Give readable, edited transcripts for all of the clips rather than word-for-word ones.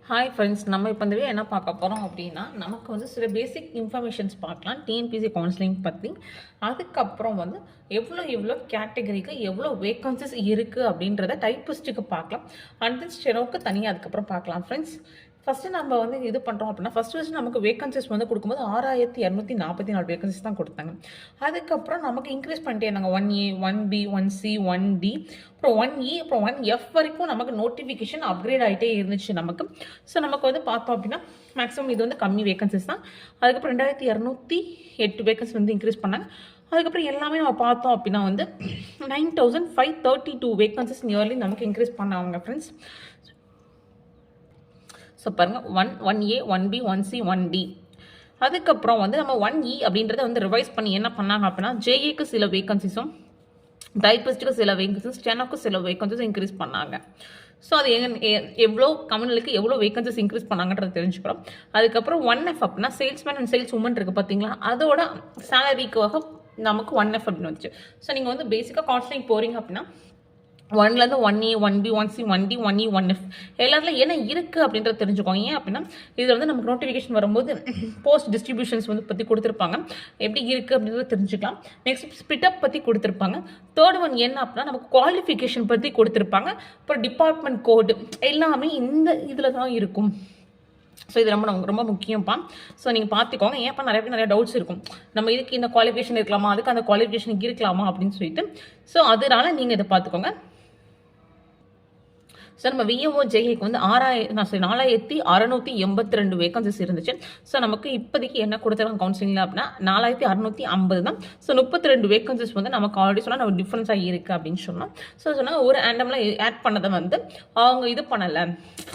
Hi friends, நம்ம இப்போ இந்த என்ன பார்க்க போகிறோம் அப்படின்னா, நமக்கு வந்து சில பேசிக் இன்ஃபர்மேஷன்ஸ் பார்க்கலாம் டிஎன்பிசி கவுன்சிலிங் பற்றி. அதுக்கப்புறம் வந்து எவ்வளோ எவ்வளோ கேட்டகரிக்கு எவ்வளோ வேக்கன்சிஸ் இருக்குது அப்படின்றத டைப்பிஸ்ட்டுக்கு பார்க்கலாம். அண்ட் தென் ஸ்டெனோக்கு தனியாக அதுக்கப்புறம் பார்க்கலாம் ஃப்ரெண்ட்ஸ். ஃபஸ்ட்டு நம்ம வந்து இது பண்ணுறோம் அப்படின்னா, ஃபஸ்ட்டு நமக்கு வேக்கன்சிஸ் வந்து கொடுக்கும்போது 6244 வேக்கன்சிஸ் தான் கொடுத்தாங்க. அதுக்கப்புறம் நமக்கு இன்க்ரீஸ் பண்ணிட்டே இருந்தாங்க. 1A 1B 1C 1D அப்புறம் 1E அப்புறம் 1F வரைக்கும் நமக்கு நோட்டிஃபிகேஷன் அப்கிரேட் ஆகிட்டே இருந்துச்சு நமக்கு. ஸோ நமக்கு வந்து பார்த்தோம் அப்படின்னா மேக்ஸிமம் இது வந்து கம்மி வேக்கன்சிஸ் தான். அதுக்கப்புறம் 2208 வேக்கன்சி வந்து இன்க்ரீஸ் பண்ணாங்க. அதுக்கப்புறம் எல்லாமே நம்ம பார்த்தோம் அப்படின்னா வந்து 9532 வேக்கன்சிஸ் நியர்லி நமக்கு இன்க்ரீஸ் பண்ணாங்க ஃப்ரெண்ட்ஸ். ஸோ பாருங்கள், 1A 1B 1C 1D. அதுக்கப்புறம் வந்து நம்ம 1E அப்படின்றத வந்து ரிவைஸ் பண்ணி என்ன பண்ணாங்க அப்படின்னா, ஜேஏக்கு சில வேக்கன்சிஸும் டைப்பிஸ்ட்டுக்கு சில வேக்கன்சிஸ் ஸ்டெனோக்கு சில வேக்கன்சிஸ் இன்க்ரீஸ் பண்ணாங்க. ஸோ அது எவ்வளோ கம்பெனிகளுக்கு எவ்வளோ வேக்கன்சிஸ் இன்க்ரீஸ் பண்ணாங்கன்றது தெரிஞ்சுக்கிறோம். அதுக்கப்புறம் 1F அப்படின்னா சேல்ஸ்மேன் அண்ட் சேல்ஸ் உமன் இருக்குது பார்த்தீங்களா, அதோட சேலரிக்காக நமக்கு 1F அப்படின்னு வந்துச்சு. ஸோ நீங்கள் வந்து பேசிக்காக கவுன்சிலிங் போகிறீங்க அப்படின்னா 1லேருந்து 1A 1B 1C 1D 1E 1F எல்லாத்துலையும் என்ன இருக்குது அப்படின்றத தெரிஞ்சுக்கோங்க. ஏன் அப்படின்னா இதில் வந்து நமக்கு நோட்டிஃபிகேஷன் வரும்போது போஸ்ட் டிஸ்ட்ரிபியூஷன்ஸ் வந்து பற்றி கொடுத்துருப்பாங்க, எப்படி இருக்குது அப்படின்றத தெரிஞ்சுக்கலாம். நெக்ஸ்ட் ஸ்பிட்டப் பற்றி கொடுத்துருப்பாங்க. தேர்ட் ஒன் என்ன அப்படின்னா நமக்கு குவாலிஃபிகேஷன் பற்றி கொடுத்துருப்பாங்க. அப்புறம் டிபார்ட்மெண்ட் கோடு எல்லாமே இந்த இதில் தான் இருக்கும். ஸோ இது ரொம்ப முக்கியம்ப்பா. ஸோ நீங்கள் பார்த்துக்கோங்க. ஏன்ப்பா நிறைய பேர் நிறைய டவுட்ஸ் இருக்கும், நம்ம இதுக்கு இந்த குவாலிஃபிகேஷன் இருக்கலாமா, அதுக்கு அந்த குவாலிஃபிகேஷன் இருக்கலாமா அப்படின்னு சொல்லிட்டு. ஸோ அதனால நீங்கள் இதை பார்த்துக்கோங்க. ஸோ நம்ம விஏஓ ஜேஏக்கு வந்து 4682 வேகன்சிஸ் இருந்துச்சு. ஸோ நமக்கு இப்போதைக்கு என்ன கொடுத்துருக்காங்க கவுன்சிலிங்கில் அப்படின்னா 4650 தான். ஸோ 32 வேகன்சிஸ் வந்து நமக்கு ஆல்ரெடி சொன்னால் நம்ம டிஃப்ரென்ஸாக இருக்குது அப்படின்னு சொன்னோம். ஸோ சொன்னாங்க ஒரு ஆண்டமில் ஆட் பண்ணதை வந்து அவங்க இது பண்ணலை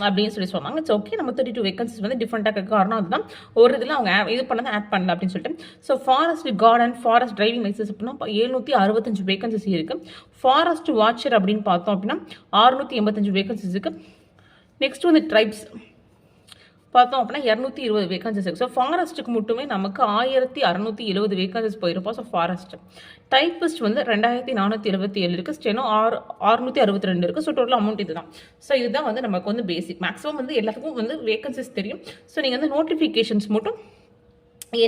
அப்படின்னு சொன்னாங்க. இட்ஸ் ஓகே, நம்ம 32 வேகன்சிஸ் வந்து டிஃப்ரெண்ட்டாக இருக்க காரணம் அதுதான். ஒரு இதில் அவங்க இது பண்ணதை ஆட் பண்ணல அப்படின்னு சொல்லிட்டு. So forest guard and forest driving licence அப்படின்னா 765 வேகன்சிஸ் இருக்குது. ஃபாரஸ்ட் வாட்சர் அப்படின்னு பார்த்தோம் அப்படின்னா 685 வேகன்சிஸ் இருக்குது. நெக்ஸ்ட் வந்து ட்ரைப்ஸ் பார்த்தோம் அப்படின்னா 220 வேகன்சிஸ் இருக்குது. ஸோ ஃபாரஸ்ட்டுக்கு மட்டுமே நமக்கு 1670 வேகன்சிஸ் போயிருப்போம். ஸோ ஃபாரஸ்ட் டைப்பிஸ்ட் வந்து 2477 இருக்குது. ஸ்டெனோ 662 இருக்குது. ஸோ டோட்டல் அமௌண்ட் இது தான். ஸோ இதுதான் வந்து நமக்கு வந்து பேசிக். மேக்ஸிமம் வந்து எல்லாத்துக்கும் வந்து வேகன்சிஸ் தெரியும். ஸோ நீங்கள் வந்து நோட்டிஃபிகேஷன்ஸ் மட்டும்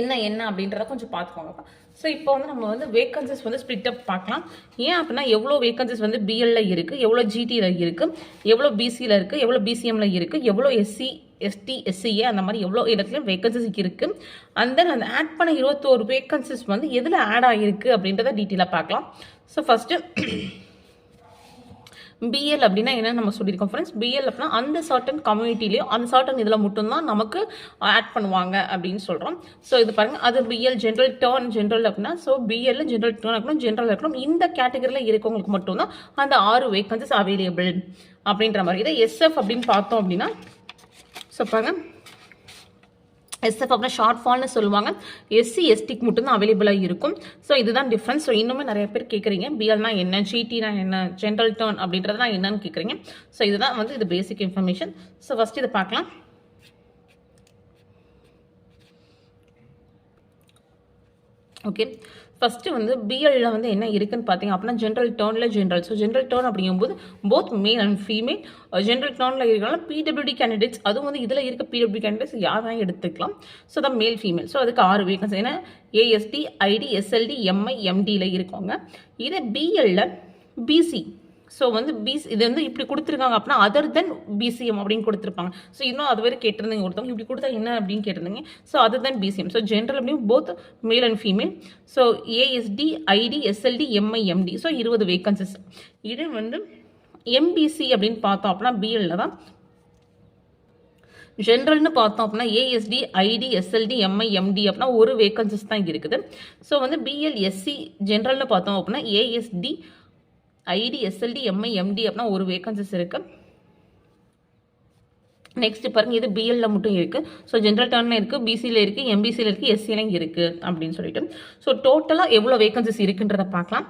என்ன அப்படின்றத கொஞ்சம் பார்த்துக்கோங்கப்பா. ஸோ இப்போ வந்து நம்ம வந்து வேகன்சிஸ் வந்து ஸ்பிளிட் அப் பார்க்கலாம். ஏன் அப்படின்னா எவ்வளோ வேகன்சிஸ் வந்து பிஎல்ல இருக்குது, எவ்வளோ ஜிடியில் இருக்குது, எவ்வளோ பிசியில் இருக்குது, எவ்வளோ பிசிஎம்ல இருக்குது, எவ்வளோ எஸ்சி எஸ்டி எஸ்சிஏ அந்த மாதிரி எவ்வளோ இடத்துலையும் வேகன்சிஸ் இருக்குது. அண்ட் தென் அந்த ஆட் பண்ண 21 வேகன்சிஸ் வந்து எதில் ஆட் ஆகிருக்கு அப்படின்றத டீட்டெயிலாக பார்க்கலாம். ஸோ ஃபஸ்ட்டு பிஎல் அப்படின்னா என்ன நம்ம சொல்லியிருக்கோம் ஃப்ரெண்ட்ஸ். பிஎல் அப்படின்னா அந்த சர்டன் கம்யூனிட்டிலையும் அந்த சர்டன் இதில் மட்டும்தான் நமக்கு ஆட் பண்ணுவாங்க அப்படின்னு சொல்கிறோம். ஸோ இது பாருங்கள், அது பிஎல் ஜென்ரல் டர்ன் ஜென்ரல் அப்படின்னா, ஸோ பிஎல் ஜென்ரல் டர்ன் இருக்கணும், ஜென்ரல் இருக்கணும். இந்த கேட்டகரியில் இருக்கவங்களுக்கு மட்டும்தான் அந்த 6 வேகன்சிஸ் அவைலபிள் அப்படின்ற மாதிரி. இதை எஸ்எஃப் அப்படின்னு பார்த்தோம் அப்படின்னா, ஸோ பாருங்கள் எஸ்எஃப் அப்படின்னா ஷார்ட் ஃபால்னு சொல்லுவாங்க. எஸ்சி எஸ்டிக்கு மட்டும்தான் அவைலபிளாக இருக்கும். ஸோ இதுதான் டிஃப்ரென்ஸ். ஸோ இன்னுமே நிறைய பேர் கேட்குறீங்க பிஎல்னா என்ன, ஜிடினா என்ன, ஜென்ரல் டர்ன் அப்படின்றதுனா என்னன்னு கேட்குறீங்க. ஸோ இதுதான் வந்து இது பேசிக் இன்ஃபர்மேஷன். ஸோ ஃபஸ்ட் இதை பார்க்கலாம். ஓகே, ஃபஸ்ட்டு வந்து பிஎல்ல வந்து என்ன இருக்குன்னு பார்த்தீங்க அப்படின்னா ஜென்ரல் டர்னில் ஜென்ரல். ஸோ ஜென்ரல் டர்ன் அப்படிங்கும்போது both male and female. General டர்னில் இருக்கிறனால பிடபிள்யூடி கேண்டிடேட்ஸ், அதுவும் வந்து இதில் இருக்க பிடபிள்யூடி கேண்டிடேட்ஸ் யார் வேணால் எடுத்துக்கலாம். ஸோ தான் மேல் ஃபீமேல். ஸோ அதுக்கு 6 வேகன்சி. ஏன்னா ஏஎஸ்டி ஐடி எஸ்எல்டி எம்ஐ எம்டியில் இருக்கவங்க. இதே பிஎல்ல பிசி, ஸோ வந்து பிசி இது வந்து இப்படி கொடுத்துருக்காங்க அப்படின்னா அதர் தென் பிசிஎம் அப்படின்னு கொடுத்துருப்பாங்க. ஸோ இன்னும் அது வரை கேட்டிருந்தீங்க ஒருத்தவங்க இப்படி கொடுத்தா என்ன அப்படின்னு கேட்டிருந்தீங்க. So other then BCM. So general அப்படியும் both male and female. So AST ID SLT MI empty. So 20 vacancies. இது வந்து எம்பிசி அப்படின்னு பார்த்தோம் அப்படின்னா பிஎல்ல தான். ஜென்ரல்னு பார்த்தோம் அப்படின்னா AST ID SLT MI empty அப்படின்னா ஒரு வேகன்சிஸ் தான் இருக்குது. ஸோ வந்து பிஎல் எஸ்சி ஜென்ரல்னு பார்த்தோம் அப்படின்னா AST ID SLT MI empty அப்படின்னா ஒரு வேகன்சிஸ் இருக்குது. நெக்ஸ்ட் பாருங்கள், இது பிஎல்ல மட்டும் இருக்குது. ஸோ ஜென்ரல் டர்னில் இருக்குது, பிசியில் இருக்குது, எம்பிசியில் இருக்குது, எஸ்சிலையும் இருக்குது அப்படின்னு சொல்லிட்டு. ஸோ டோட்டலாக எவ்வளோ வேகன்சிஸ் இருக்குன்றதை பார்க்கலாம்.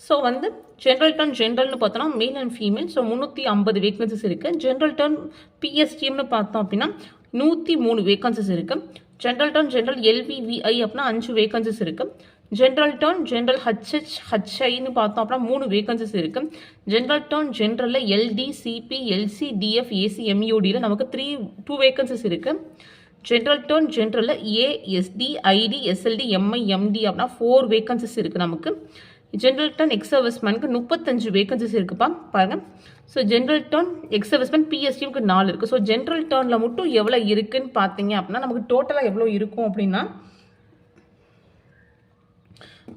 ஸோ வந்து ஜென்ரல் டர்ன் ஜென்ரல்னு பார்த்தோன்னா மேல் அண்ட் ஃபீமேல். ஸோ 350 வேகன்சிஸ் இருக்குது. ஜென்ரல் டர்ன் பிஎஸ்டிஎம்னு பார்த்தோம் அப்படின்னா 103 வேகன்சிஸ் இருக்குது. ஜென்ரல் டர்ன் ஜென்ரல் எல்விவிஐ அப்படின்னா 5 வேகன்சிஸ் இருக்குது. ஜென்ரல் டர்ன் ஜென்ரல் ஹச்ஐன்னு பார்த்தோம் அப்படின்னா 3 வேகன்சிஸ் இருக்குது. ஜென்ரல் டர்ன் ஜென்ரலில் LT CP LC DF AC எம்யூடியில் நமக்கு 2 வேகன்சிஸ் இருக்குது. ஜென்ரல் டர்ன் ஜென்ரலில் AST ID SLT MI empty அப்படின்னா 4 வேகன்சிஸ் இருக்குது நமக்கு. ஜென்ரல் டர்ன் எக்ஸ் சர்வீஸ்மேனுக்கு 35 வேகன்சிஸ் இருக்குப்பா பாருங்கள். So general turn ex serviceman பிஎஸ்டிக்கு 4 இருக்குது. ஸோ ஜென்ரல் டர்னில் மட்டும் எவ்வளோ இருக்குன்னு பார்த்தீங்க அப்படின்னா நமக்கு டோட்டலாக எவ்வளோ இருக்கும் அப்படின்னா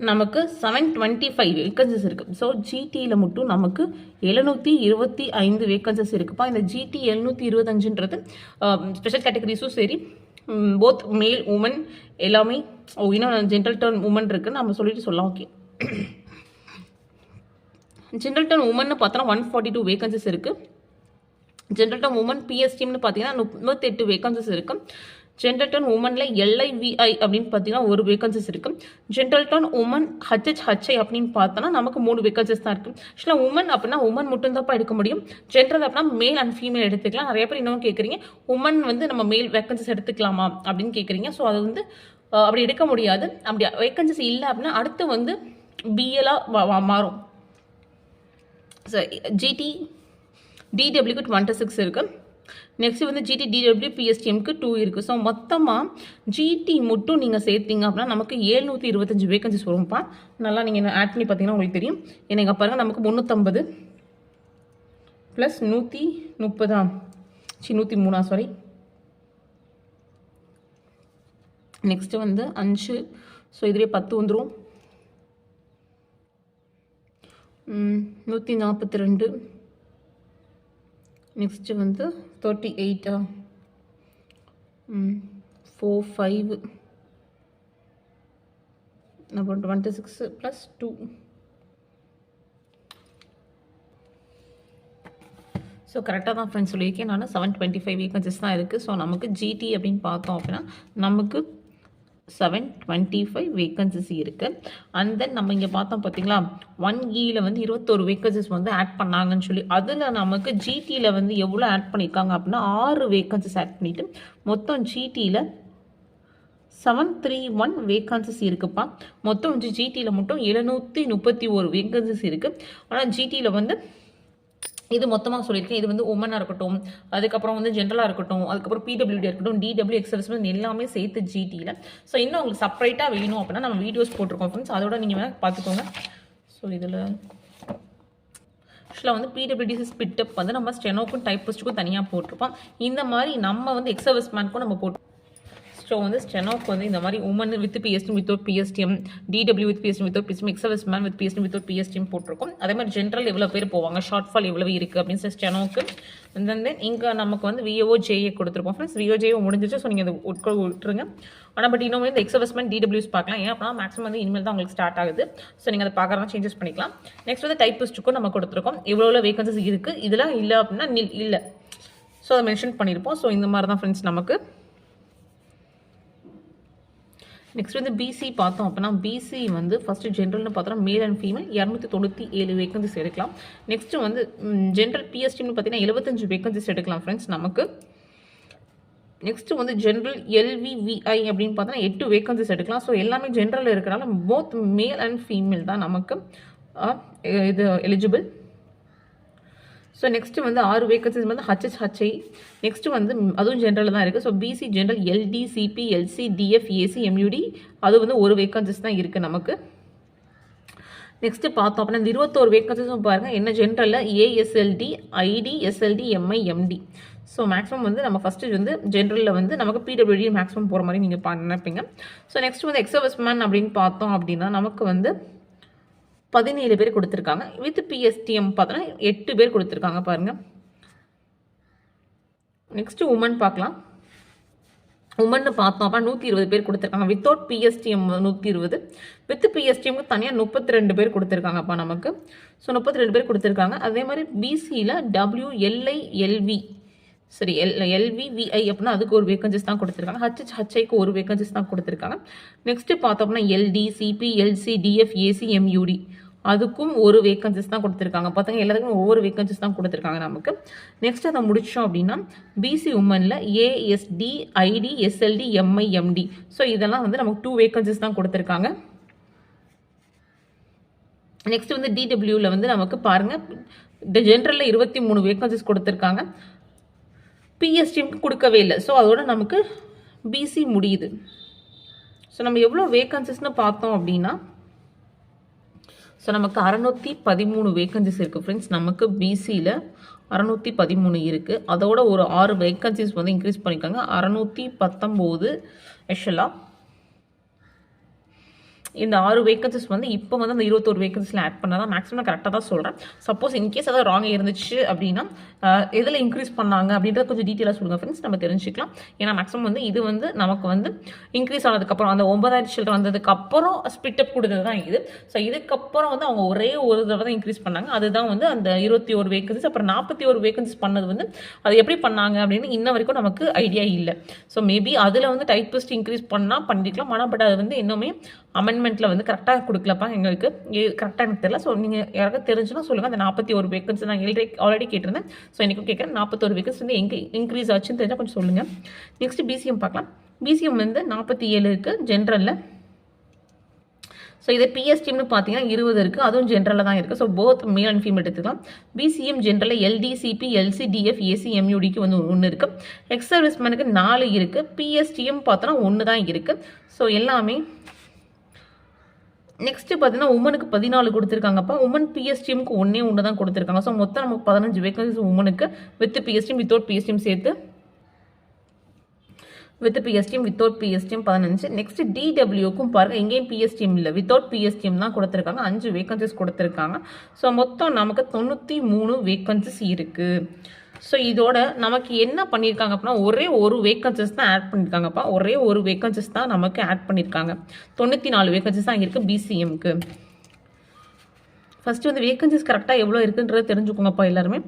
நமக்கு 725 வேகன்சிஸ் இருக்குது. ஸோ ஜிடியில் மட்டும் நமக்கு 725 வேகன்சிஸ் இருக்குப்பா. இந்த ஜிடி 725ன்றது ஸ்பெஷல் கேட்டகரிஸும் சரி, போத் மேல் உமன் எல்லாமே. இன்னும் ஜென்ரல் டர்ன் உமன் இருக்குன்னு நம்ம சொல்லிட்டு சொல்லலாம். ஓகே, ஜென்ரல் டர்ன் உமன் பார்த்தோன்னா 142 வேகன்சிஸ் இருக்குது. ஜென்ரல் டர்ன் உமன் பிஎஸ்டிம்னு பார்த்தீங்கன்னா 38 வேகன்சிஸ் இருக்குது. ஜென்ரல் டர்ன் உமனில் எல்ஐவிஐ அப்படின்னு பார்த்தீங்கன்னா 1 வேகன்சிஸ் இருக்குது. ஜென்ரல் டர்ன் உமன் ஹச்ஐ அப்படின்னு பார்த்தோன்னா நமக்கு 3 வேகன்சிஸ் தான் இருக்குது. ஆக்சுவலாக உமன் அப்படின்னா உமன் மட்டும்தான்ப்பா எடுக்க முடியும். ஜென்ரல் அப்படின்னா மேல் அண்ட் ஃபீமேல் எடுத்துக்கலாம். நிறைய பேர் இன்னும் கேட்குறீங்க உமன் வந்து நம்ம மேல் வேகன்சிஸ் எடுத்துக்கலாமா அப்படின்னு கேட்குறீங்க. ஸோ அது வந்து அப்படி எடுக்க முடியாது. அப்படி வேகன்சிஸ் இல்லை அப்படின்னா அடுத்து வந்து பிஎலாக மாறும். ஸோ ஜிடி டிடபிள்யூக்கு 26 இருக்குது. நெக்ஸ்ட் வந்து ஜிடி டிடபிள்யூ பிஎஸ்டிஎம்க்கு 2 இருக்குது. ஸோ மொத்தமாக ஜிடி மட்டும் நீங்கள் சேர்த்தீங்க அப்படின்னா நமக்கு 725 வேகன்சிஸ் வரும்ப்பா. நல்லா நீங்கள் ஆட் பண்ணி பார்த்தீங்கன்னா உங்களுக்கு தெரியும். எனக்கு பாருங்கள் நமக்கு 350 ப்ளஸ் 130 103 சாரி. நெக்ஸ்ட்டு வந்து 5. ஸோ இதுவே 10 வந்துடும். 142. நெக்ஸ்ட்டு வந்து 38 4 5 அப்புறம் 26 ப்ளஸ் 2. ஸோ கரெக்டாக தான் ஃப்ரெண்ட்ஸ் சொல்லியிருக்கேன் நான். 725 வேகன்சிஸ் தான் இருக்குது. ஸோ நமக்கு ஜிடி அப்படின்னு பார்த்தோம் அப்படின்னா நமக்கு 725 வேகன்சிஸ் இருக்குது. அண்ட் தென் நம்ம இங்கே பார்த்தோம் பார்த்தீங்களா 1E வந்து 21 வேகன்சிஸ் வந்து ஆட் பண்ணாங்கன்னு சொல்லி, அதில் நமக்கு ஜிடியில் வந்து எவ்வளோ ஆட் பண்ணியிருக்காங்க அப்படின்னா 6 வேகன்சிஸ் ஆட் பண்ணிவிட்டு மொத்தம் ஜிடியில் 731 வேகன்சிஸ் இருக்குப்பா. மொத்தம் வந்து ஜிடியில் மட்டும் 731 வேகன்சிஸ் இருக்குது. ஆனால் ஜிடியில் வந்து இது மொத்தமாக சொல்லியிருக்கேன். இது வந்து உமனாக இருக்கட்டும், அதுக்கப்புறம் வந்து ஜென்ரலாக இருக்கட்டும், அதுக்கப்புறம் பிடபிள்யூடி இருக்கட்டும், டிடபிள்யூ எக்ஸர்விஸ்மெண்ட் எல்லாமே சேர்த்து ஜிடியில். ஸோ இன்னும் உங்களுக்கு செப்பரேட்டாக வேணும் அப்படின்னா நம்ம வீடியோஸ் போட்டிருக்கோம் ஃப்ரெண்ட்ஸ், அதோட நீங்கள் வேணால் பார்த்துக்கோங்க. ஸோ இதில் ஆக்சுவலாக வந்து பிடபிள்யூடிசி ஸ்பிட்டப் வந்து நம்ம ஸ்டெனோக்கும் டைப்பிஸ்ட்டுக்கும் தனியாக போட்டிருப்போம். இந்த மாதிரி நம்ம வந்து எக்ஸர்விஸ்மேனுக்கும் நம்ம போட்டு ஸோ வந்து ஸ்டெனோக்கு வந்து இந்த மாதிரி woman with PSTM without PSTM, DW with PSTM without PSTM, ex serviceman with PSTM without PSTM போட்டிருக்கோம். அதே மாதிரி ஜென்ரல் எவ்வளோ பேர் போவாங்க, ஷார்ட் ஃபால் எவ்வளோ இருக்குது அப்படின்னு சொல்லி ஸ்டெனோக்கு. வந்து இங்கே நமக்கு வந்து விஓஜேஏ கொடுத்துருப்போம் ஃப்ரெண்ட்ஸ். விஓஜேஏ முடிஞ்சிச்சு. ஸோ நீங்கள் அதை விட்டுருங்க. ஆனால் பட் இன்னும் இந்த எக்ஸர்விஸ்மெண்ட் டிடபிள்யூஸ் பார்க்கலாம். ஏன் அப்படின்னா மேக்ஸிமம் வந்து இனிமேல் தான் உங்களுக்கு ஸ்டார்ட் ஆகுது. ஸோ நீங்கள் அதை பார்க்குறதா சேஞ்சஸ் பண்ணிக்கலாம். நெக்ஸ்ட் வந்து டைப்பிஸ்ட்டுக்கும் நம்ம கொடுத்துருக்கோம். எவ்வளோ வேகன்சிஸ் இருக்குது, இதெல்லாம் இல்லை அப்படின்னா இல்லை. ஸோ அதை மென்ஷன் பண்ணியிருப்போம். ஸோ இந்த மாதிரி தான் ஃப்ரெண்ட்ஸ் நமக்கு. நெக்ஸ்ட் வந்து பிசி பார்த்தோம் அப்படின்னா பிசி வந்து ஃபஸ்ட்டு ஜென்ரல்னு பார்த்தோம்னா மேல் அண்ட் ஃபீமேல் 297 வேகன்சிஸ் எடுக்கலாம். நெக்ஸ்ட்டு வந்து ஜென்ரல் பிஎஸ்டின்னு பார்த்தீங்கன்னா 75 வேகன்சிஸ் எடுக்கலாம் ஃப்ரெண்ட்ஸ் நமக்கு. நெக்ஸ்ட்டு வந்து ஜென்ரல் எல்விவிஐ அப்படின்னு பார்த்தோன்னா 8 வேகன்சிஸ் எடுக்கலாம். ஸோ எல்லாமே ஜென்ரலில் இருக்கிறனால போத் மேல் அண்ட் ஃபீமேல் தான் நமக்கு இது எலிஜிபிள். ஸோ நெக்ஸ்ட்டு வந்து 6 வேகன்சிஸ் வந்து ஹச்ஐ. நெக்ஸ்ட்டு வந்து அதுவும் ஜென்ரலில் தான் இருக்குது. So BC general LT CP LC DF AC MUD அது வந்து 1 வேகன்சிஸ் தான் இருக்குது நமக்கு. நெக்ஸ்ட்டு பார்த்தோம் அப்படின்னா இந்த 21 வேகன்சிஸும் பாருங்கள் என்ன ஜென்ரலில் ASLT ID SLT MI empty. So maximum வந்து நம்ம ஃபஸ்ட்டு வந்து ஜென்ரலில் வந்து நமக்கு பிடபிள்யூடி மேக்ஸிமம் போகிற மாதிரி நீங்கள் நினைப்பீங்க. ஸோ நெக்ஸ்ட் வந்து எக்ஸர்விஸ்மேன் அப்படின்னு பார்த்தோம் அப்படின்னா நமக்கு வந்து 17 பேர் கொடுத்துருக்காங்க. வித் பிஎஸ்டிஎம் பார்த்தோன்னா 8 பேர் கொடுத்துருக்காங்க பாருங்கள். நெக்ஸ்ட்டு உமன் பார்க்கலாம். உமன் பார்த்தோம் அப்போ 120 பேர் கொடுத்துருக்காங்க. வித்தவுட் பிஎஸ்டிஎம் 120, வித் பிஎஸ்டிஎம்க்கு தனியாக 32 பேர் கொடுத்துருக்காங்கப்பா நமக்கு. ஸோ 32 பேர் கொடுத்துருக்காங்க. அதே மாதிரி பிசியில் டபிள்யூஎல்ஐஎல்வி சரி எல்விவிஐ அப்படின்னா அதுக்கு 1 வேகன்சிஸ் தான் கொடுத்துருக்காங்க. ஹச்ஐக்கு 1 வேகன்சிஸ் தான் கொடுத்துருக்காங்க. நெக்ஸ்ட்டு பார்த்தோம்னா LT CP LC DF AC MUD அதுக்கும் 1 வேகன்சிஸ் தான் கொடுத்துருக்காங்க. பார்த்தீங்க எல்லாத்துக்கும் ஒவ்வொரு வேகன்சிஸ் தான் கொடுத்துருக்காங்க நமக்கு. நெக்ஸ்ட் அதை முடித்தோம் அப்படின்னா பிசி உமனில் AST ID SLT MI empty. So இதெல்லாம் வந்து நமக்கு 2 வேகன்சிஸ் தான் கொடுத்துருக்காங்க. நெக்ஸ்ட் வந்து டிடபிள்யூவில் வந்து நமக்கு பாருங்கள் ஜென்ரலில் 23 வேகன்சிஸ் கொடுத்துருக்காங்க, பிஎஸ்டிஎம்க்கு கொடுக்கவே இல்லை. ஸோ அதோட நமக்கு பிசி முடியுது. ஸோ நம்ம எவ்வளோ வேகன்சிஸ்னு பார்த்தோம் அப்படின்னா, ஸோ நமக்கு 613 வேகன்சிஸ் இருக்குது ஃப்ரெண்ட்ஸ். நமக்கு பிசியில் 613 இருக்குது. அதோட ஒரு 6 வேகன்சிஸ் வந்து இன்க்ரீஸ் பண்ணியிருக்காங்க, 619 ஆக்சுவலாக. இந்த 6 வேகன்சிஸ் வந்து இப்போ வந்து அந்த 21 வேகன்சிஸில் ஆட் பண்ணால் தான் மேக்ஸிமம் கரெக்டாக தான் சொல்கிறேன். சப்போஸ் இன்கேஸ் ஏதாவது ராங்காக இருந்துச்சு அப்படின்னா எதில் இன்க்ரீஸ் பண்ணாங்க அப்படின்றத கொஞ்சம் டீட்டெயிலாக சொல்லுங்கள் ஃப்ரெண்ட்ஸ், நம்ம தெரிஞ்சுக்கலாம். ஏன்னா மேக்ஸிமம் வந்து இது வந்து நமக்கு வந்து இன்க்ரீஸ் ஆனதுக்கப்புறம் அந்த 9000 சில்லர் வந்ததுக்கப்புறம் ஸ்பிட்டப் கொடுத்தது தான் இது. ஸோ இதுக்கப்புறம் வந்து அவங்க ஒரே ஒரு தடவை தான் இன்க்ரீஸ் பண்ணாங்க. அதுதான் வந்து அந்த 21 வேகன்சிஸ். அப்புறம் 41 வேகன்சிஸ் பண்ணது வந்து அது எப்படி பண்ணாங்க அப்படின்னு இன்ன வரைக்கும் நமக்கு ஐடியா இல்லை. ஸோ மேபி அதில் வந்து டைப்பிஸ்ட் இன்க்ரீஸ் பண்ணால் பண்ணிக்கலாம். ஆனால் பட் அது வந்து இன்னுமே அமெண்ட்மெண்ட்டில் வந்து கரெக்டாக கொடுக்கலப்பா எங்களுக்கு, கரெக்டாக எனக்கு தெரியல. ஸோ நீங்கள் யாராவது தெரிஞ்சுன்னா சொல்லுங்கள். அந்த 41 வேகன்சி நான் ஆல்ரெடி கேட்டிருந்தேன். ஸோ எனக்கும் கேட்குறேன், 41 வேகன்சி வந்து எங்கே இன்க்ரீஸ் ஆச்சுன்னு தெரிஞ்சால் கொஞ்சம் சொல்லுங்கள். நெக்ஸ்ட் பிசிஎம் பார்க்கலாம். பிசிஎம் வந்து 47 இருக்குது ஜென்ரலில். ஸோ இதே பிஎஸ்டிஎம்னு பார்த்தீங்கன்னா 20 இருக்குது, அதுவும் ஜென்ரலில் தான் இருக்குது. So both male and female எடுத்துக்கலாம். பிசிஎம் ஜென்ரலில் LT, CP, LC, DF, AC, எம்யூடிக்கு வந்து 1 இருக்குது. எக்ஸ் சர்வீஸ்மேனுக்கு 4 இருக்குது. பிஎஸ்டிஎம் பார்த்தோன்னா 1 தான் இருக்குது. ஸோ எல்லாமே நெக்ஸ்ட் பார்த்தீங்கன்னா உமனுக்கு 14 கொடுத்துருக்காங்கப்பா. உமன் பிஎஸ்டிஎம்க்கு 1 தான் கொடுத்துருக்காங்க. ஸோ மொத்தம் நமக்கு 15 வேகன்சிஸ் உமனுக்கு வித் பிஎஸ்டிஎம் வித்தவுட் பிஎஸ்டிஎம் சேர்த்து, with PSTM without PSTM 15. Next டிடபிள்யூக்கும் பாருங்கள், எங்கேயும் பிஎஸ்டிஎம் இல்லை, வித்தவுட் பிஎஸ்டிஎம் தான் கொடுத்துருக்காங்க. 5 வேகன்சிஸ் கொடுத்துருக்காங்க. ஸோ மொத்தம் நமக்கு 93 வேகன்சிஸ் இருக்குது. ஸோ இதோட நமக்கு என்ன பண்ணியிருக்காங்க அப்படின்னா ஒரே ஒரு வேகன்சிஸ் தான் ஆட் பண்ணியிருக்காங்கப்பா. ஒரே ஒரு வேகன்சிஸ் தான் நமக்கு ஆட் பண்ணியிருக்காங்க. 94 வேகன்சிஸ் தான் இருக்குது பிசிஎம்க்கு. ஃபஸ்ட்டு வந்து வேகன்சிஸ் கரெக்டாக எவ்வளோ இருக்குன்றது தெரிஞ்சுக்கோங்கப்பா எல்லாருமே.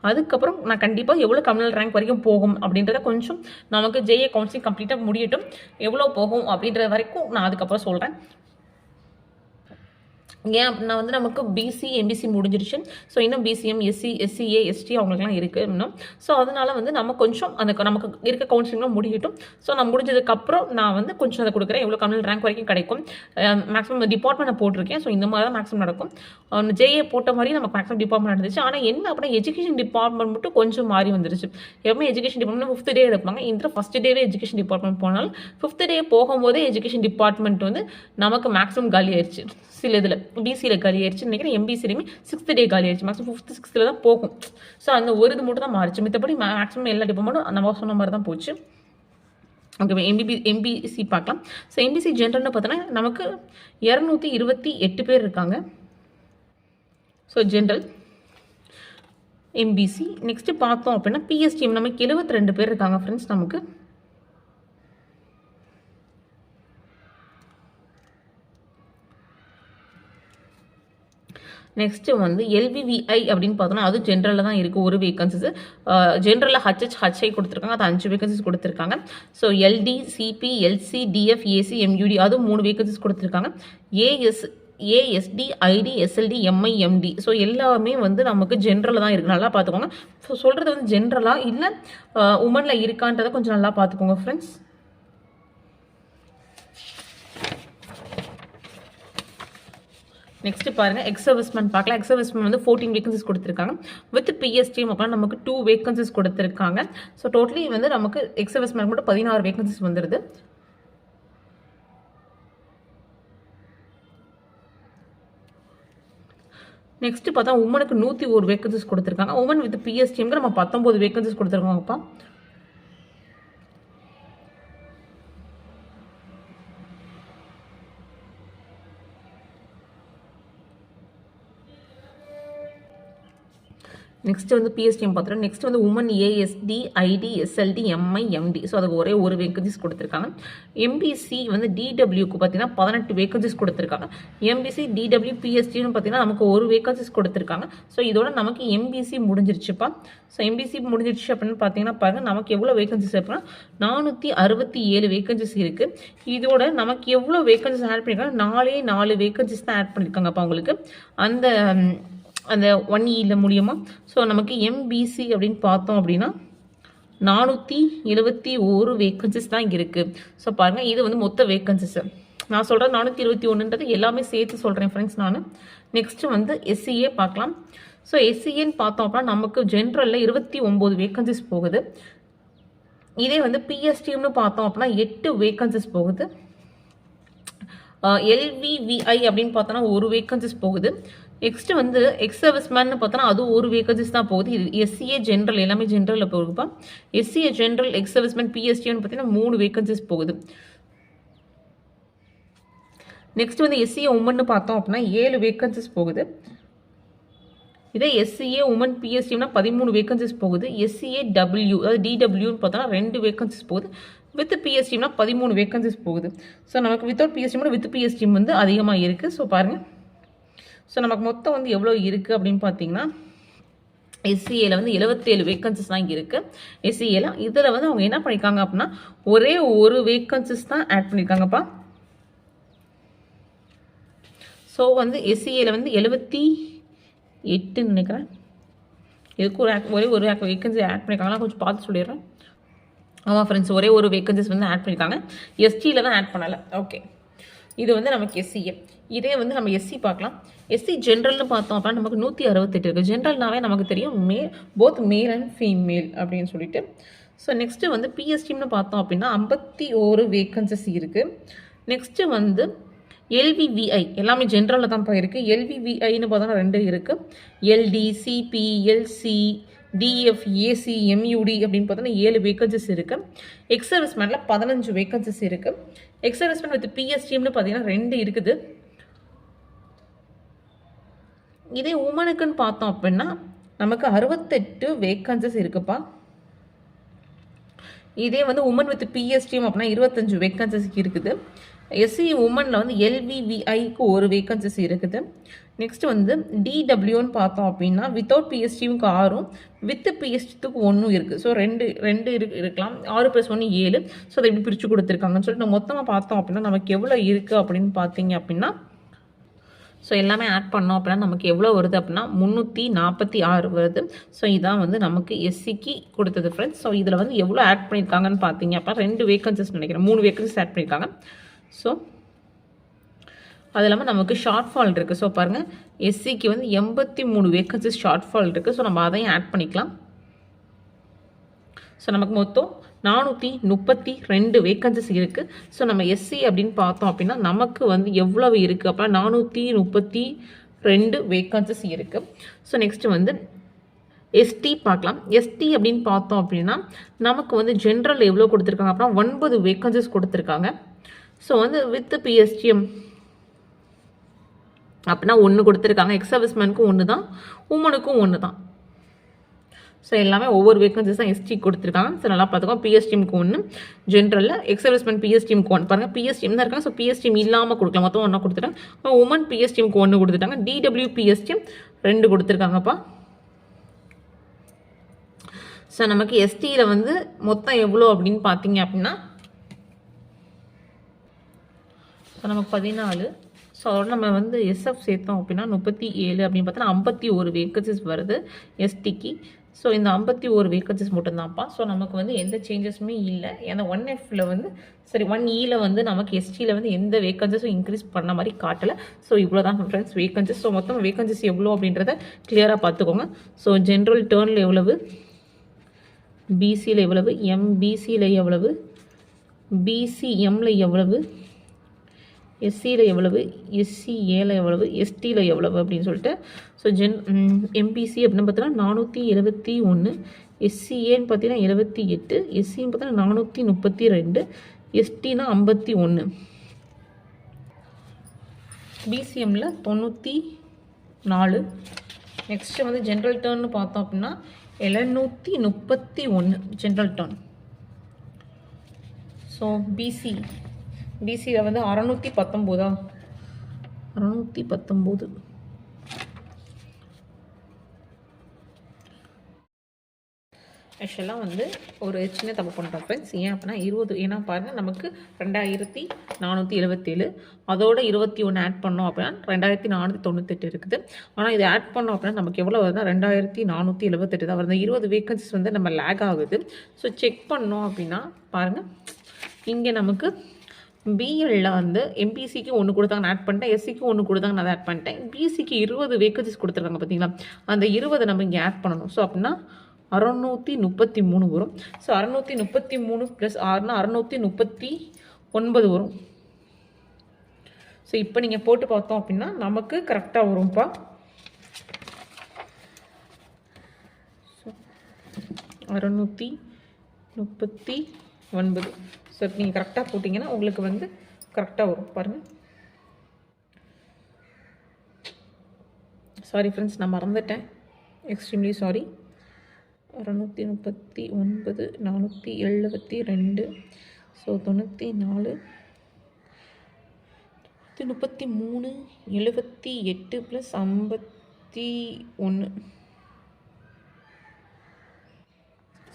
அதுக்கப்புறம் நான் கண்டிப்பாக எவ்வளோ கம்யூனல் ரேங்க் வரைக்கும் போகும் அப்படின்றத கொஞ்சம் நமக்கு ஜேஏ கவுன்சிலிங் கம்ப்ளீட்டாக முடியட்டும், எவ்வளோ போகும் அப்படின்றது வரைக்கும் நான் அதுக்கப்புறம் சொல்கிறேன். ஏன் அப்படின்னா வந்து நமக்கு பிசி எம்பிசி முடிஞ்சிருச்சு. ஸோ இன்னும் பிசிஎம், எஸ்சி, எஸ்சிஏ, எஸ்டி அவங்களுக்குலாம் இருக்குது இன்னும். ஸோ அதனால் வந்து நம்ம கொஞ்சம் அந்த நமக்கு இருக்க கவுன்சிலிங்லாம் முடியட்டும். ஸோ நான் முடிஞ்சதுக்கப்புறம் நான் வந்து கொஞ்சம் அதை கொடுக்குறேன், எவ்வளோ கம்யூனல் ரேங்க் வரைக்கும் கிடைக்கும். மேக்ஸிமம் டிபார்ட்மெண்ட் நான் போட்டிருக்கேன். ஸோ இந்த மாதிரி தான் மேக்ஸிமம் நடக்கும். ஜேஏ போட்ட மாதிரி நமக்கு மேக்ஸிமம் டிபார்ட்மெண்ட் நடந்துச்சு. ஆனால் என்ன அப்படின்னா எஜுகேஷன் டிபார்ட்மெண்ட் மட்டும் கொஞ்சம் மாறி வந்துருச்சு. எப்பவுமே எஜுகேஷன் டிபார்ட்மெண்ட் 5th டே எடுப்பாங்க. இந்த ஃபஸ்ட் டேவே எஜுகேஷன் டிபார்ட்மெண்ட் போனாலும் 5th டே போகும்போதே எஜுகேஷன் டிபார்ட்மெண்ட் வந்து நமக்கு மேக்ஸிமம் காலி ஆயிடுச்சு. சில இதில் பிசியில் காலி ஆயிடுச்சுன்னு நினைக்கிறேன். எம்பிசிலையுமே 6th டே காலி ஆயிடுச்சு. மேக்ஸிமம் 5th 6th தான் போகும். ஸோ அந்த ஒரு இது மட்டும் தான் மாறிச்சு. மித்தபடி மேக்ஸிமம் எல்லா டிபார்ட்மெண்ட்டும் நம்ம சொன்ன மாதிரி தான் போச்சு. ஓகே, எம்பிசி பார்க்கலாம். ஸோ எம்பிசி ஜென்ரல்னு பார்த்தோன்னா நமக்கு 228 பேர் இருக்காங்க. So general MBC. நெக்ஸ்ட்டு பார்த்தோம் அப்படின்னா பிஎஸ்டிஎம் நமக்கு 72 பேர் இருக்காங்க ஃப்ரெண்ட்ஸ். நமக்கு நெக்ஸ்ட்டு வந்து எல்விவிஐ அப்படின்னு பார்த்தோன்னா அது ஜென்ரலில் தான் இருக்குது. ஒரு வேகன்சிஸ் ஜென்ரலில் ஹச்ஐ கொடுத்துருக்காங்க. அது 5 வேகன்சிஸ் கொடுத்துருக்காங்க. So LT, CP, LC, DF, AC, MUD அதுவும் 3 வேகன்சிஸ் கொடுத்துருக்காங்க. AST, ID, SLT, MI, empty. So எல்லாமே வந்து நமக்கு ஜென்ரலில் தான் இருக்குது. நல்லா பார்த்துக்கோங்க. ஸோ சொல்கிறது வந்து ஜென்ரலாக இல்லை உமனில் இருக்கான்றதை கொஞ்சம் நல்லா பார்த்துக்கோங்க ஃப்ரெண்ட்ஸ். நெக்ஸ்ட் பாருங்கள், எக்ஸ் சர்வீஸ்மேன் பார்க்கலாம். எக்ஸ் சர்வீஸ்மேன் வந்து 14 வேகன்சிஸ் கொடுத்துருக்காங்க. வித் பிஎஸ்டிஎம் அப்படின்னா நமக்கு 2 வேகன்சிஸ் கொடுத்துருக்காங்க. ஸோ டோட்டலி வந்து நமக்கு எக்ஸ் சர்வீஸ்மேன் மட்டும் 16 வேகன்சிஸ் வந்துடுது. நெக்ஸ்ட் பார்த்தா உமனுக்கு 101 வேகன்சிஸ் கொடுத்துருக்காங்க. உமன் வித் பிஎஸ்டிஎம்க்கு நம்ம 19 வேகன்சிஸ் கொடுத்துருக்காங்கப்பா. நெக்ஸ்ட் வந்து பிஎஸ்டிஎம் பார்த்துருவோம். நெக்ஸ்ட் வந்து woman AST, ID, SLT, MI, empty. So அதுக்கு ஒரே ஒரு வேகன்சிஸ் கொடுத்துருக்காங்க. எம்பிசி வந்து டிடபிள்யூக்கு பார்த்தீங்கன்னா 18 வேகன்சிஸ் கொடுத்துருக்காங்க. எம்பிசி, டிடபிள்யூ, பிஎஸ்டின்னு பார்த்தீங்கன்னா நமக்கு ஒரு வேகன்சிஸ் கொடுத்துருக்காங்க. ஸோ இதோட நமக்கு எம்பிசி முடிஞ்சிருச்சுப்பா. ஸோ எம்பிசி முடிஞ்சிருச்சு அப்படின்னு பார்த்தீங்கன்னா பாருங்கள் நமக்கு எவ்வளோ வேகன்சிஸ் இருக்குன்னா 467 வேகன்சிஸ் இருக்குது. இதோட நமக்கு எவ்வளோ வேகன்சிஸ் ஆட் பண்ணியிருக்காங்க, 4 வேகன்சிஸ் தான் ஆட் பண்ணியிருக்காங்கப்பா உங்களுக்கு அந்த 1E மூலியமா. ஸோ நமக்கு எம்பிசி அப்படின்னு பார்த்தோம் அப்படின்னா 471 வேகன்சிஸ் தான் இங்கே இருக்குது. ஸோ பாருங்கள் இது வந்து மொத்த வேகன்சிஸ். நான் சொல்கிறது 421ன்றது எல்லாமே சேர்த்து சொல்கிறேன் ஃப்ரெண்ட்ஸ் நான். நெக்ஸ்ட்டு வந்து எஸ்சிஏ பார்க்கலாம். ஸோ எஸ்சிஏன்னு பார்த்தோம் அப்படின்னா நமக்கு ஜென்ரலில் 29 வேக்கன்சிஸ் போகுது. இதே வந்து பிஎஸ்டிஎம்னு பார்த்தோம் அப்படின்னா 8 வேக்கன்சிஸ் போகுது. எல்விவிஐ அப்படின்னு பார்த்தோன்னா 1 வேக்கன்சிஸ் போகுது. நெக்ஸ்ட்டு வந்து எக்ஸ் சர்வீஸ்மேன்னு பார்த்தோன்னா அது 1 வேக்கன்சிஸ் தான் போகுது. இது எஸ்சிஏ ஜென்ரல் எல்லாமே ஜென்ரலில் போகுதுப்பா. எஸ்சிஏ ஜென்ரல் எக்ஸ் சர்வீஸ்மேன் பிஎஸ்டிஎம்னு பார்த்தீங்கன்னா 3 வேக்கன்சிஸ் போகுது. நெக்ஸ்ட் வந்து எஸ்சிஏ உமன்னு பார்த்தோம் அப்படின்னா 7 வேக்கன்சிஸ் போகுது. இதே எஸ்சிஏ உமன் பிஎஸ்டினா 13 வேக்கன்சிஸ் போகுது. எஸ்சிஏ டபிள்யூ அதாவது டிடபிள்யூன்னு பார்த்தோன்னா 2 வேக்கன்சிஸ் போகுது. வித் பிஎஸ்டினா 13 வேக்கன்சிஸ் போகுது. ஸோ நமக்கு வித்தவுட் பிஎஸ்டியோட வித் பிஎஸ்டிஎம் வந்து அதிகமாக இருக்குது. ஸோ பாருங்கள், ஸோ நமக்கு மொத்தம் வந்து எவ்வளோ இருக்குது அப்படின்னு பார்த்தீங்கன்னா எஸ்சிஏல வந்து 77 வேக்கன்சிஸ் தான் இருக்குது. எஸ்சிஏல இதில் வந்து அவங்க என்ன பண்ணியிருக்காங்க அப்படின்னா ஒரே ஒரு வேக்கன்சிஸ் தான் ஆட் பண்ணியிருக்காங்கப்பா. ஸோ வந்து எஸ்சிஏல வந்து 78ன்னு நினைக்கிறேன். இதுக்கு ஒரே ஒரு வேக்கன்சி ஆட் பண்ணியிருக்காங்களா கொஞ்சம் பார்த்து சொல்லிடுறேன். ஆமாம் ஃப்ரெண்ட்ஸ், ஒரே ஒரு வேக்கன்சிஸ் வந்து ஆட் பண்ணியிருக்காங்க. எஸ்டியில் தான் ஆட் பண்ணலை. ஓகே, இது வந்து நமக்கு எஸ்சிஏ. இதே வந்து நம்ம எஸ்சி பார்க்கலாம். எஸ்சி ஜென்ரல்னு பார்த்தோம் அப்படின்னா நமக்கு 168 இருக்குது. ஜென்ரல்னாவே நமக்கு தெரியும் போத் மேல் அண்ட் ஃபீமேல் அப்படின்னு சொல்லிட்டு. ஸோ நெக்ஸ்ட்டு வந்து பிஎஸ்டின்னு பார்த்தோம் அப்படின்னா 51 வேக்கன்சிஸ் இருக்குது. நெக்ஸ்ட்டு வந்து எல்விவிஐ எல்லாமே ஜென்ரலில் தான் போயிருக்கு. எல்விவிஐன்னு பார்த்தோன்னா 2 இருக்குது. LT, CP, LC, DF, AC, MUD அப்படின்னு பார்த்தோன்னா 7 வேக்கன்சிஸ் இருக்குது. எக்ஸ் சர்வீஸ்மேனில் 15 வேக்கன்சிஸ் இருக்குது. எக்ஸ் சர்வீஸ்மேன் வித் பிஎஸ்டிஎம்னு பார்த்தீங்கன்னா 2 இருக்குது. இதே உமனுக்குன்னு பார்த்தோம் அப்படின்னா நமக்கு 68 வேக்கன்சிஸ் இருக்குப்பா. இதே வந்து உமன் வித் பிஎஸ்டிஎம் அப்படின்னா 25 வேக்கன்சிஸ் இருக்குது. எஸ்சி உமனில் வந்து எல்விவிஐக்கு 1 வேக்கன்சிஸ் இருக்குது. நெக்ஸ்ட் வந்து டிடபிள்யூன்னு பார்த்தோம் அப்படின்னா வித்தவுட் பிஎஸ்டிக்கு 6 வித் பிஎஸ்டிக்கு 1 இருக்குது. ஸோ ரெண்டு இருக்கலாம். 6 + 1 7. ஸோ அதை எப்படி பிரித்து கொடுத்துருக்காங்கன்னு சொல்லிட்டு நம்ம மொத்தமாக பார்த்தோம் அப்படின்னா நமக்கு எவ்வளோ இருக்குது அப்படின்னு பார்த்தீங்க அப்படின்னா ஸோ எல்லாமே ஆட் பண்ணோம் அப்படின்னா நமக்கு எவ்வளோ வருது அப்படின்னா 346 வருது. ஸோ இதான் வந்து நமக்கு எஸ்சிக்கு கொடுத்தது ஃப்ரெண்ட்ஸ். ஸோ இதில் வந்து எவ்வளோ ஆட் பண்ணியிருக்காங்கன்னு பார்த்தீங்க அப்படின்னா 2 வேக்கன்சிஸ் நினைக்கிறேன், 3 வேக்கன்சிஸ் ஆட் பண்ணியிருக்காங்க. ஸோ அது இல்லாமல் நமக்கு ஷார்ட் ஃபால் இருக்குது. ஸோ பாருங்கள், எஸ்சிக்கு வந்து 83 வேக்கன்சிஸ் ஷார்ட் ஃபால் இருக்குது. ஸோ நம்ம அதையும் ஆட் பண்ணிக்கலாம். ஸோ நமக்கு மொத்தம் 432 வேக்கன்சிஸ் இருக்குது. ஸோ நம்ம எஸ்சி அப்படின்னு பார்த்தோம் அப்படின்னா நமக்கு வந்து எவ்வளவு இருக்குது அப்படின்னா 432 வேக்கன்சிஸ் இருக்குது. ஸோ நெக்ஸ்ட்டு வந்து எஸ்டி பார்க்கலாம். எஸ்டி அப்படின்னு பார்த்தோம் அப்படின்னா நமக்கு வந்து ஜென்ரல் எவ்வளோ கொடுத்துருக்காங்க அப்படின்னா 9 வேக்கன்சிஸ் கொடுத்துருக்காங்க. ஸோ வந்து வித் பிஎஸ்டிஎம் அப்படின்னா 1 கொடுத்துருக்காங்க. எக்ஸ் சர்வீஸ்மேனுக்கும் 1 தான், உமனுக்கும் 1 தான். ஸோ எல்லாமே ஒவ்வொரு வேக்கன்சிஸ் தான் எஸ்டி கொடுத்துருக்காங்க. ஸோ நல்லா பார்த்துக்கோங்க. பிஎஸ்டிஎம்க்கு 1, ஜென்ரலில் எக்ஸ் சர்வீஸ்மேன் பிஎஸ்டிஎம்க்கு 1. பாருங்கள், பிஎஸ்டிஎம் தான் இருக்காங்க. ஸோ பிஎஸ்டிஎம் இல்லாமல் கொடுக்கலாம். மொத்தம் 1 கொடுத்துட்டாங்க. உமன் பிஎஸ்டிஎம்க்கு 1 கொடுத்துட்டாங்க. DW PSTM 2 கொடுத்துருக்காங்கப்பா. ஸோ நமக்கு எஸ்டியில் வந்து மொத்தம் எவ்வளோ அப்படின்னு பார்த்தீங்க அப்படின்னா ஸோ நமக்கு 14. ஸோ அதோட நம்ம வந்து எஸ்எஃப் சேர்த்தோம் அப்படின்னா 37 அப்படின்னு பார்த்தோன்னா 51 வேக்கன்சிஸ் வருது எஸ்டிக்கு. ஸோ இந்த 51 வேக்கன்சிஸ் மட்டும்தான்ப்பா. ஸோ நமக்கு வந்து எந்த சேஞ்சஸுமே இல்லை. ஏன்னா 1Fல வந்து 1Eல வந்து நமக்கு எஸ்டியில் வந்து எந்த வேக்கன்சிஸும் இன்க்ரீஸ் பண்ண மாதிரி காட்டலை. ஸோ இவ்வளோ தான் ஃப்ரெண்ட்ஸ் வேக்கன்சிஸ். ஸோ மொத்தம் வேக்கன்சிஸ் எவ்வளோ அப்படின்றத கிளியராக பார்த்துக்கோங்க. ஸோ ஜென்ரல் டேர்னில் எவ்வளவு, பிசியில் எவ்வளவு, எம்பிசியில் எவ்வளவு, பிசிஎம்மில் எவ்வளவு, எஸ்சியில் எவ்வளவு, எஸ்சிஏல எவ்வளவு, எஸ்டியில் எவ்வளவு அப்படின்னு சொல்லிட்டு. ஸோ எம்பிசி அப்படின்னு பார்த்தீங்கன்னா 471, எஸ்சிஏன்னு பார்த்தீங்கன்னா 78, எஸ்சின்னு பார்த்தீங்கன்னா 432, எஸ்டினா 51, பிசிஎம்மில் 94. நெக்ஸ்ட்டு வந்து ஜென்ரல் டேர்ன்னு பார்த்தோம் அப்படின்னா 731 ஜென்ரல் டேர்ன். ஸோ பிசியில் வந்து 619 ஆக்சுவலாக வந்து ஒரு சின்ன தப்பு பண்ணுறோம் ஃப்ரெண்ட்ஸ். ஏன் அப்படின்னா 20, ஏன்னா பாருங்கள் நமக்கு 2477, அதோட 21 ஆட் பண்ணோம் அப்படின்னா 2498 இருக்குது. ஆனால் இது ஆட் பண்ணோம் அப்படின்னா நமக்கு எவ்வளோ வருதுன்னா 2478 தான் வருது. 20 வேக்கன்சிஸ் வந்து நம்ம லேக் ஆகுது. ஸோ செக் பண்ணோம் அப்படின்னா பாருங்கள், இங்கே நமக்கு பிஎல்ல வந்து எம்பிசிக்கு ஒன்று கொடுத்தாங்க நான் ஆட் பண்ணிட்டேன், எஸ்சிக்கு ஒன்று கொடுத்தாங்க நான் ஆட் பண்ணிட்டேன். பிசிக்கு 20 வேக்கன்சிஸ் கொடுத்துருக்காங்க பார்த்தீங்களா, அந்த 20 நம்ம இங்கே ஆட் பண்ணணும். ஸோ அப்படின்னா 633 வரும். ஸோ 633 + 6னா 639 வரும். ஸோ இப்போ நீங்கள் போட்டு பார்த்தோம் அப்படின்னா நமக்கு கரெக்டாக வரும்ப்பா. 639. ஸோ நீங்கள் கரெக்டாக போட்டிங்கன்னா உங்களுக்கு வந்து கரெக்டாக வரும் பாருங்கள். சாரி ஃப்ரெண்ட்ஸ், நான் மறந்துட்டேன், எக்ஸ்ட்ரீம்லி சாரி. 639 472. ஸோ 94 33 78 + 51.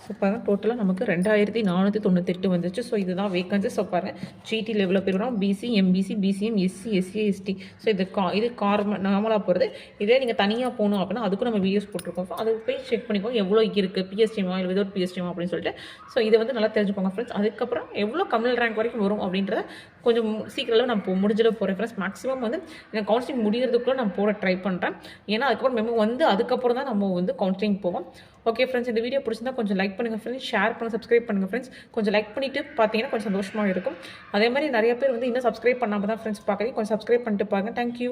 ஸோ பாருங்கள் டோட்டலாக நமக்கு 2498 வந்துச்சு. ஸோ இதுதான் வேக்கன்சி. ஸோ பாருங்கள் ஜிடி லெவலில் போயிடும், BC, MBC, BCM, SC, SC, ST. So இது நார்மலாக போகிறது. இதே நீங்கள் தனியாக போகணும் அப்படின்னா அதுக்கும் நம்ம வீடியோஸ் போட்டிருக்கோம். ஸோ அது போய் செக் பண்ணிக்கோங்க எவ்வளோ இருக்குது, பிஎஸ்டிமா இல்லை விதவுட் பிஎஸ்டிமா அப்படின்னு சொல்லிட்டு. ஸோ இதை வந்து நல்லா தெரிஞ்சுக்கோங்க ஃப்ரெண்ட்ஸ். அதுக்கப்புறம் எவ்வளோ கம்மியல் ரேங்க் வரைக்கும் வரும் அப்படின்றத கொஞ்சம் சீக்கிரம் நான் முடிஞ்சளவு போகிறேன் ஃப்ரெண்ட்ஸ். மேக்ஸிமம் வந்து எனக்கு கவுன்சிலிங் முடிகிறதுக்குள்ளே நான் போட ட்ரை பண்ணுறேன். ஏன்னா அதுக்கப்புறம் மெமோ வந்து அதுக்கப்புறம் தான் நம்ம வந்து கவுன்சிலிங் போவோம். ஓகே ஃப்ரெண்ட்ஸ், இந்த வீடியோ பிடிச்சிருந்தா கொஞ்சம் லைக் பண்ணுங்கள் ஃப்ரெண்ட்ஸ், ஷேர் பண்ணுங்கள், சப்ஸ்கிரைப் பண்ணுங்கள் ஃப்ரெண்ட்ஸ். கொஞ்சம் லைக் பண்ணிவிட்டு பார்த்தீங்கன்னா கொஞ்சம் சந்தோஷமாக இருக்கும். அதே மாதிரி நிறைய பேர் வந்து இன்னும் சப்ஸ்கிரைப் பண்ணாமல் தான் ஃப்ரெண்ட்ஸ் பார்க்குறீங்க, கொஞ்சம் சப்ஸ்கிரைப் பண்ணிட்டு பாருங்கள். தேங்க்யூ.